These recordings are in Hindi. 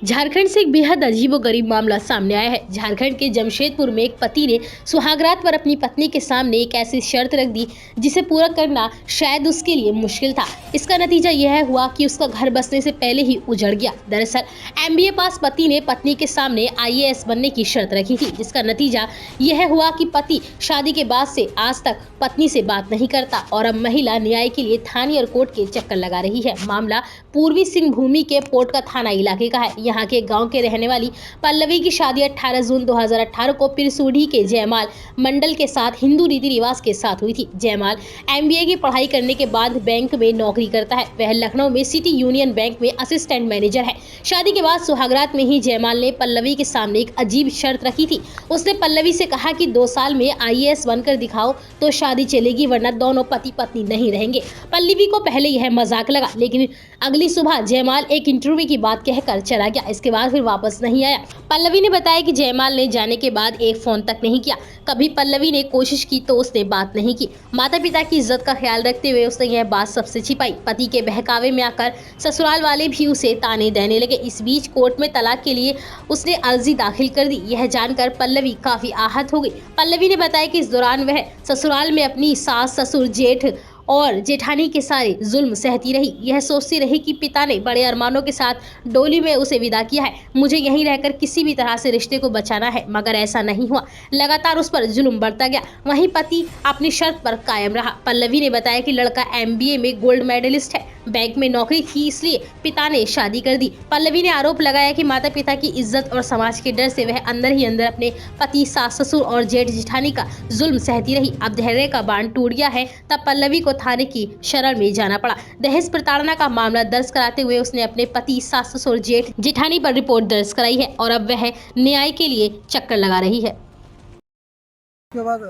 झारखंड से एक बेहद अजीबोगरीब मामला सामने आया है। झारखंड के जमशेदपुर में एक पति ने सुहागरात पर अपनी पत्नी के सामने एक ऐसी शर्त रख दी जिसे पूरा करना शायद उसके लिए मुश्किल था। इसका नतीजा यह हुआ कि उसका घर बसने से पहले ही उजड़ गया। दरअसल एमबीए पास पति ने पत्नी के सामने आईएएस बनने की शर्त रखी थी, जिसका नतीजा यह हुआ कि पति शादी के बाद से आज तक पत्नी से बात नहीं करता और अब महिला न्याय के लिए थाने और कोर्ट के चक्कर लगा रही है। मामला पूर्वी सिंहभूमि के पोर्ट का थाना इलाके का है। यहाँ के गांव के रहने वाली पल्लवी की शादी 18 जून 2018 को पिरसूढ़ी के जयमाल मंडल के साथ हिंदू रीति रिवाज के साथ हुई थी। जयमाल एमबीए की पढ़ाई करने के बाद बैंक में नौकरी करता है। वह लखनऊ में सिटी यूनियन बैंक में असिस्टेंट मैनेजर है। शादी के बाद सुहागरात में ही जयमाल ने पल्लवी के सामने एक अजीब शर्त रखी थी। उसने पल्लवी से कहा कि 2 साल में आईएएस बनकर दिखाओ तो शादी चलेगी, वरना दोनों पति पत्नी नहीं रहेंगे। पल्लवी को पहले यह मजाक लगा, लेकिन अगली सुबह जयमाल एक इंटरव्यू की बात कहकर चला गया। इसके बाद फिर वापस नहीं आया। पल्लवी ने बताया कि जयमाल ने जाने के बाद एक फोन तक नहीं किया। कभी पल्लवी ने कोशिश की तो उसने बात नहीं की। माता पिता की इज्जत का ख्याल रखते हुए उसने यह बात सबसे छिपाई। पति के बहकावे में आकर ससुराल वाले भी उसे ताने देने लगे। इस बीच कोर्ट में तलाक के लिए उसने अर्जी दाखिल कर दी। यह जानकर पल्लवी काफी आहत हो गई। पल्लवी ने बताया कि इस दौरान वह ससुराल में अपनी सास, ससुर, जेठ और जेठानी के सारे जुल्म सहती रही। यह सोचती रही कि पिता ने बड़े अरमानों के साथ डोली में उसे विदा किया है, मुझे यहीं रहकर किसी भी तरह से रिश्ते को बचाना है, मगर ऐसा नहीं हुआ। लगातार उस पर जुल्म बढ़ता गया। वहीं पति अपनी शर्त पर कायम रहा। पल्लवी ने बताया कि लड़का एमबीए में गोल्ड मेडलिस्ट है, बैंक में नौकरी थी, इसलिए पिता ने शादी कर दी। पल्लवी ने आरोप लगाया कि माता पिता की इज्जत और समाज के डर से वह अंदर ही अंदर अपने पति, सास, ससुर और जेठ जेठानी का जुल्म सहती रही। अब धैर्य का बांध टूट गया है, तब पल्लवी को थाने की शरण में जाना पड़ा। दहेज प्रताड़ना का मामला दर्ज कराते हुए उसने अपने पति, सास, ससुर, जेठ जेठानी पर रिपोर्ट दर्ज कराई है और अब वह न्याय के लिए चक्कर लगा रही है। उसके बाद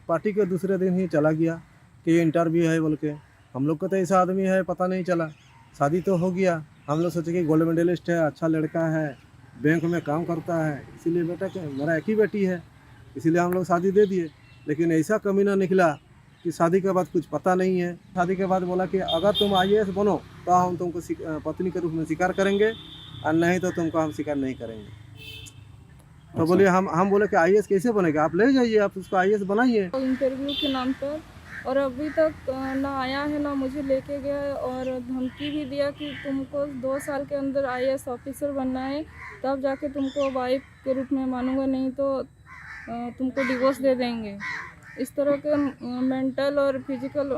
पार्टी के दूसरे दिन ही चला गया कि इंटरव्यू है बोल के। हम लोग को तो ऐसा आदमी है पता नहीं चला। शादी तो हो गया, हम लोग सोचे कि गोल्ड मेडलिस्ट है, अच्छा लड़का है, बैंक में काम करता है, इसीलिए बेटा क्या मेरा एक ही बेटी है, इसीलिए हम लोग शादी दे दिए। लेकिन ऐसा कमीना निकला कि शादी के बाद कुछ पता नहीं है। शादी के बाद बोला कि अगर तुम आईएएस बनो तो हम तुमको पत्नी के रूप में स्वीकार करेंगे, और नहीं तो तुमको हम स्वीकार नहीं करेंगे। तो बोलिए हम बोले कि आईएएस कैसे बनेगा, आप ले जाइए, आप उसको आईएएस बनाइए। इंटरव्यू के नाम पर, और अभी तक ना आया है ना मुझे लेके गया है, और धमकी भी दिया कि तुमको 2 साल के अंदर आईएएस ऑफिसर बनना है, तब जाके तुमको वाइफ के रूप में मानूंगा, नहीं तो तुमको डिवोर्स दे देंगे। इस तरह के मेंटल और फिजिकल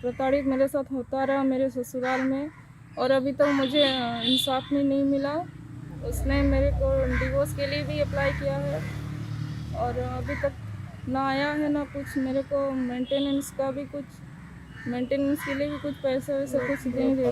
प्रताड़ित मेरे साथ होता रहा मेरे ससुराल में, और अभी तक मुझे इंसाफ नहीं मिला। उसने मेरे को डिवोर्स के लिए भी अप्लाई किया है और अभी तक ना आया है ना कुछ। मेरे को मेंटेनेंस के लिए भी कुछ पैसे वैसे कुछ नहीं देता।